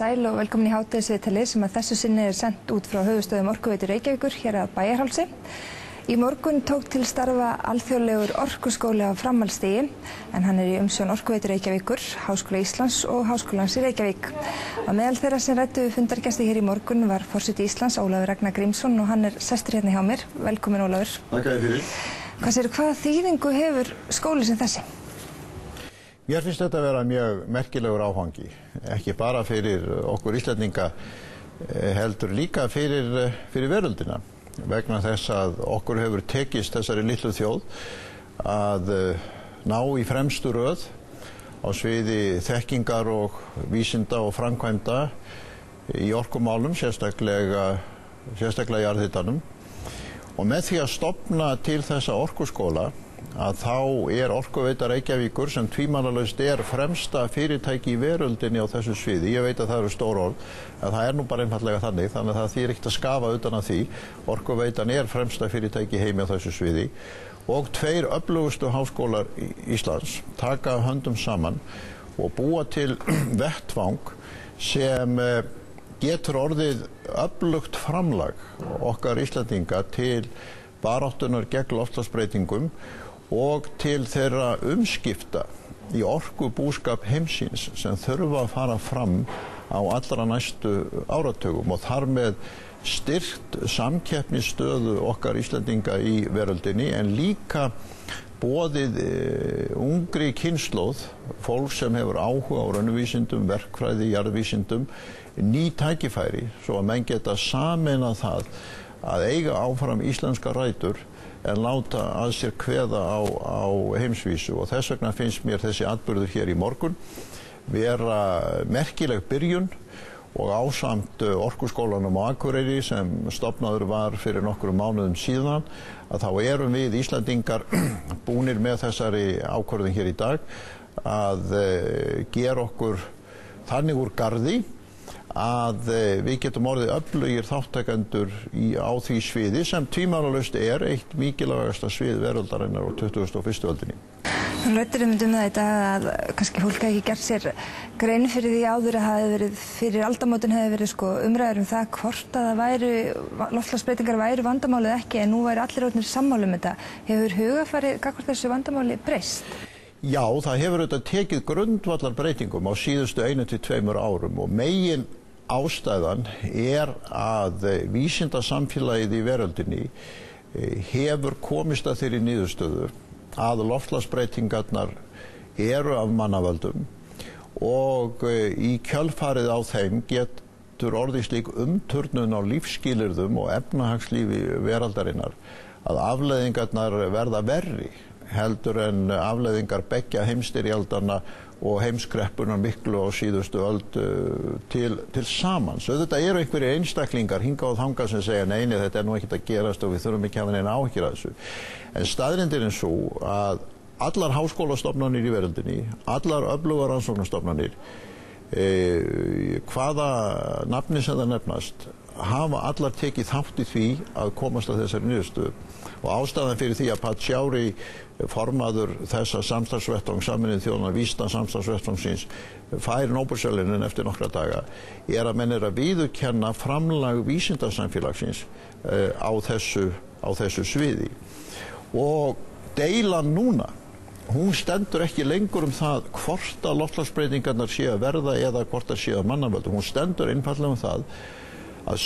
sæl og velkomin í hádegisviðtalið sem að þessu sinni sent út frá höfuðstöðum Orkuveitu Reykjavíkur hér að Bæjarhálsi. Í morgun tók til starfa alþjóðlegur orkuskóli á framhaldsstigi en hann í umsjón Orkuveitu Reykjavíkur, Háskóla Íslands og Háskólans í Reykjavík. Á meðal þeirra sem ræddu við fundargesti hér í morgun var forseti Íslands Ólafur Ragnar Grímsson og hann sestur hérna hjá mér. Velkomin Ólafur. Takk fyrir. Hvaða þýðingu hefur skóli sem þessi? Mér finnst þetta að vera mjög merkilegur áfangi, ekki bara fyrir okkur Íslendinga, heldur líka fyrir veröldina, vegna þess að okkur hefur tekist þessari litlu þjóð að ná í fremstu röð á sviði þekkingar og vísinda og framkvæmda í orkumálum, sérstaklega í jarðhitanum. Og með því að stofna til þessa orkuskóla að þá Orkuveita Reykjavíkur sem tvímælalaust fremsta fyrirtæki í veröldinni á þessu sviði. Ég veit að það eru stór orð, en það nú bara einfaldlega þannig að það þýðir ekkert að skafa utan að því. Orkuveitan fremsta fyrirtæki heimi á þessu sviði og tveir öflugustu háskólar Íslands taka höndum saman og búa til vettvang sem getur orðið öflugt framlag okkar Íslendinga til baráttunar gegn loftslagsbreytingum og til þeirra umskipta í orkubúskap heimsins sem þurfa að fara fram á allra næstu áratugum og þar með styrkt samkeppnisstöðu okkar Íslendinga í veröldinni en líka boðið ungri kynslóð, fólk sem hefur áhuga á raunvísindum, verkfræði, jarðvísindum, ný tækifæri svo að menn geta sameinað það að eiga áfram íslenska rætur en láta að sér kveða á heimsvísu og þess vegna finnst mér þessi atburður hér í morgun vera merkileg byrjun og ásamt orkuskólanum á Akureyri sem stofnaður var fyrir nokkrum mánuðum síðan að þá erum við Íslendingar búnir með þessari ákvörðun hér í dag að gera okkur þannig úr garði að við getum orðið öflugir þáttakendur á því sviði sem tvímælalaust eitt mikilvægasta svið veraldarinnar á 21. öldinni. Þú ræddir um það í dag að kannski fólk hafi ekki gert sér grein fyrir því áður að fyrir aldamótin hefði verið umræður um það hvort að loftslagsbreytingar væru vandamálið ekki en nú væru allir orðnir sammála um þetta. Hefur hugarfarið gagnvart þessu vandamáli breyst? Já, það hefur auðvitað tekið grundvallar breytingum á síðustu 1 til 2 árum og megin ástæðan að vísindasamfélagið í veröldinni hefur komist að þeirri niðurstöðu að loftslagsbreytingarnar eru af mannavöldum og í kjölfarið á þeim getur orðið slík umturnun á lífsskilyrðum og efnahagslífi veraldarinnar að afleiðingarnar verða verri heldur en afleiðingar beggja heimsstyrjaldanna og heimskreppunar miklu á síðustu öld til samans. Þetta eru einhverjir einstaklingar hingað og þangað sem segja nei, þetta nú ekkert að gerast og við þurfum ekki að hafa neina áhyggjur af þessu. En staðreyndin sú að allar háskólastofnanir í veröldinni, allar öflugar rannsóknastofnanir, hvaða nafni sem það nefnast, hafa allar tekið þátt í því að komast að þessari niðurstöðu. Og ástæðan fyrir því að Pachauri, formaður þessa samstarfsvettvang Sameinuðu þjóðanna vísindasamstarfsvettvangsins, fær Nóbelsverðlaunin eftir nokkra daga, að menn að viðurkenna framlag vísindasamfélagsins á þessu sviði. Og deilan núna, hún stendur ekki lengur um það hvort að loftslagsbreytingarnar séu að verða eða hvort að séu að mannavöldum. Hún stendur einfaldlega um það að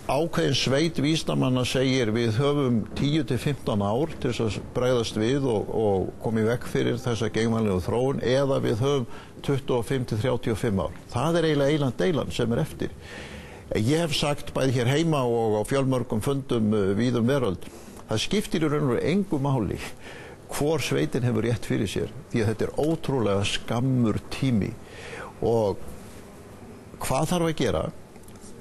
ákveðin sveit vísindamanna segir við höfum 10 til 15 ár til þess að bregðast við og koma í veg fyrir þessa geigvænlegu þróun eða við höfum 25 til 35 ár. Það eiginlega deilan sem eftir. Ég hef sagt bæði hér heima og á fjölmörgum fundum víðum veröld, það skiptir í raun og veru engu máli hvor sveitin hefur rétt fyrir sér því að þetta ótrúlega skammur tími og hvað þarf að gera?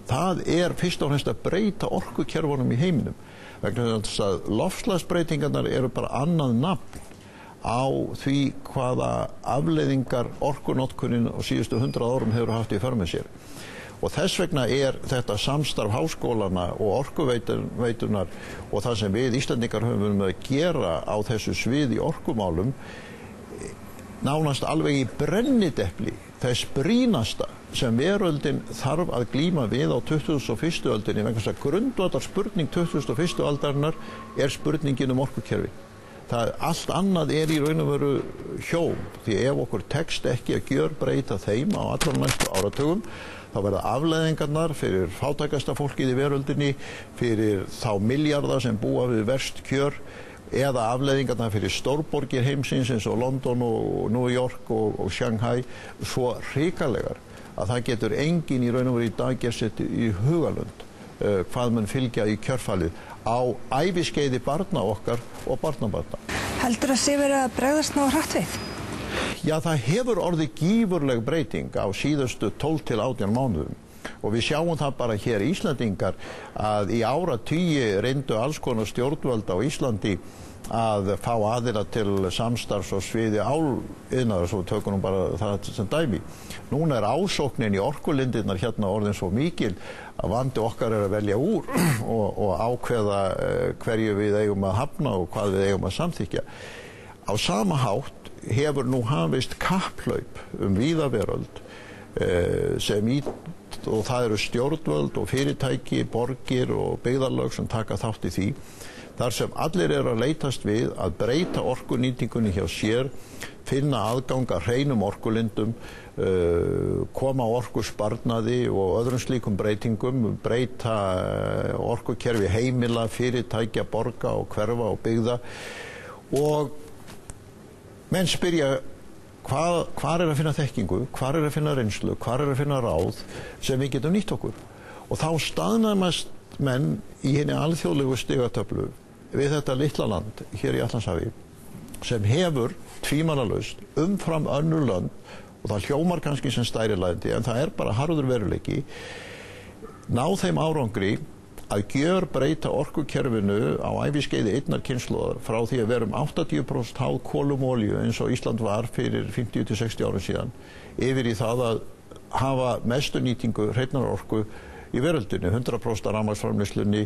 Það fyrst og fremst að breyta orkukerfunum í heiminum vegna þess að loftslagsbreytingarnar eru bara annað nafn á því hvaða afleiðingar orkunotkunin á síðustu 100 árum hefur haft í för með sér. Og þess vegna þetta samstarf háskólana og orkuveitunar og það sem við Íslendingar höfum að gera á þessu sviði orkumálum nánast alveg í brennidepli þess brýnasta sem veröldin þarf að glíma við á 21. öldinni vegna þess að grundvallar spurning 21. aldarinnar spurningin orkukerfi. Allt annað í raun og veru hjóm, því ef okkur tekst ekki að gjörbreyta þeim á allar næstu áratugum, þá verða afleiðingarnar fyrir fátækasta fólkið í veröldinni, fyrir þá milljarða sem búa við verst kjör, eða afleiðingarnar fyrir stórborgir heimsins eins og London og New York og Shanghai svo hrikalegar að það getur enginn í raun og veru í dag gert í hugalund hvað mun fylgja í kjörfallið á æviskeiði barna okkar og barnabarna. Heldur að sé verið að bregðast ná hratt við? Já, það hefur orðið gífurleg breyting á síðustu 12 til 18 mánuðum og við sjáum það bara hér Íslandingar að í áratugi reyndu alls konar stjórnvöld á Íslandi að fá aðila til samstarfs og sviði áliðnaðar, svo tökum bara það sem dæmi. Núna ásóknin í orkulindirnar hérna orðin svo mikil að vandi okkar að velja úr og ákveða hverju við eigum að hafna og hvað við eigum að samþykkja. Á sama hátt hefur nú hafist kapphlaup víða veröld og það eru stjórnvöld og fyrirtæki, borgir og byggðarlög sem taka þátt í því. Þar sem allir að leitast við að breyta orkunýtingunni hjá sér, finna aðgang að hreinum orkulindum, koma á orkusparnaði og öðrum slíkum breytingum, breyta orkukerfi heimila, fyrirtækja, borga og hverfa og byggða. Og menn spyrja hvar að finna þekkingu, hvar að finna reynslu, hvar að finna ráð sem við getum nýtt okkur. Og þá staðnæmast menn í henni alþjóðlegu stigatöflu við þetta litla land hér í Atlantshafi sem hefur tvímælalaust umfram önnur lönd og það hljómar kannski sem stærilæti en það bara harður veruleiki ná þeim árangri að gjörbreyta orkukerfinu á æviskeiði einnar kynslóðar frá því að vera 80% háð kolum og olíu eins og Ísland var fyrir 50 til 60 árum síðan yfir í það að hafa mestu nýtingu hreinnar orku í veröldinni, 100% af rafmagnsframleiðslunni,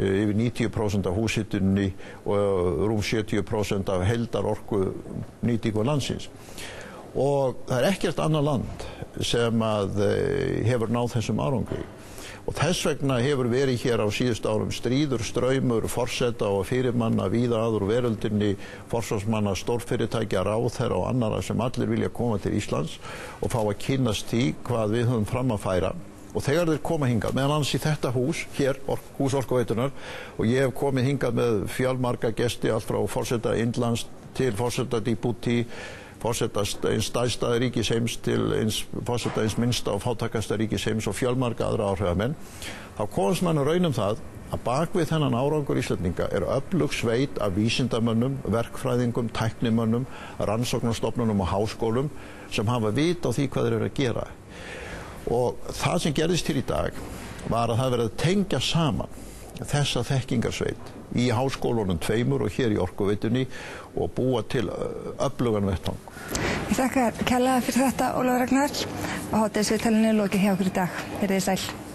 yfir 90% af húshitunni og rúm 70% af heildarorku nýtingu landsins. Og það ekkert annað land sem að hefur náð þessum árangri. Og þess vegna hefur verið hér á síðustu árum stríður, straumur, forseta og fyrirmanna víða aður veröldinni, forsvarsmanna, stórfyrirtækja, ráðherra og annara sem allir vilja koma til Íslands og fá að kynnast því hvað við höfum fram að færa. Og þegar þeir koma hingað, meðan annars í þetta hús, hér, hús Orkuveitunar, og ég hef komið hingað með fjölmarga gesti, allt frá forseta Indlands til forseta Djibouti, forseta eins stærsta ríkis heims til forseta eins minnsta og fátækasta ríkis heims og fjölmarga aðra áhrifamenn, þá komast mann að raun það að bak við þennan árangur Íslendinga öflug sveit af vísindamönnum, verkfræðingum, tæknimönnum, rannsóknarstofnunum og háskólum sem hafa vit á því hvað þeir eru að gera. Og það sem gerðist hér í dag var að það verið að tengja saman þessa þekkingarsveit í háskólunum tveimur og hér í Orkuveitunni og búa til öflugan vettvang. Ég þakka kærlega fyrir þetta, Ólafur Ragnar, og hádegisviðtalinu lokið hjá okkur í dag. Verið þið sæl.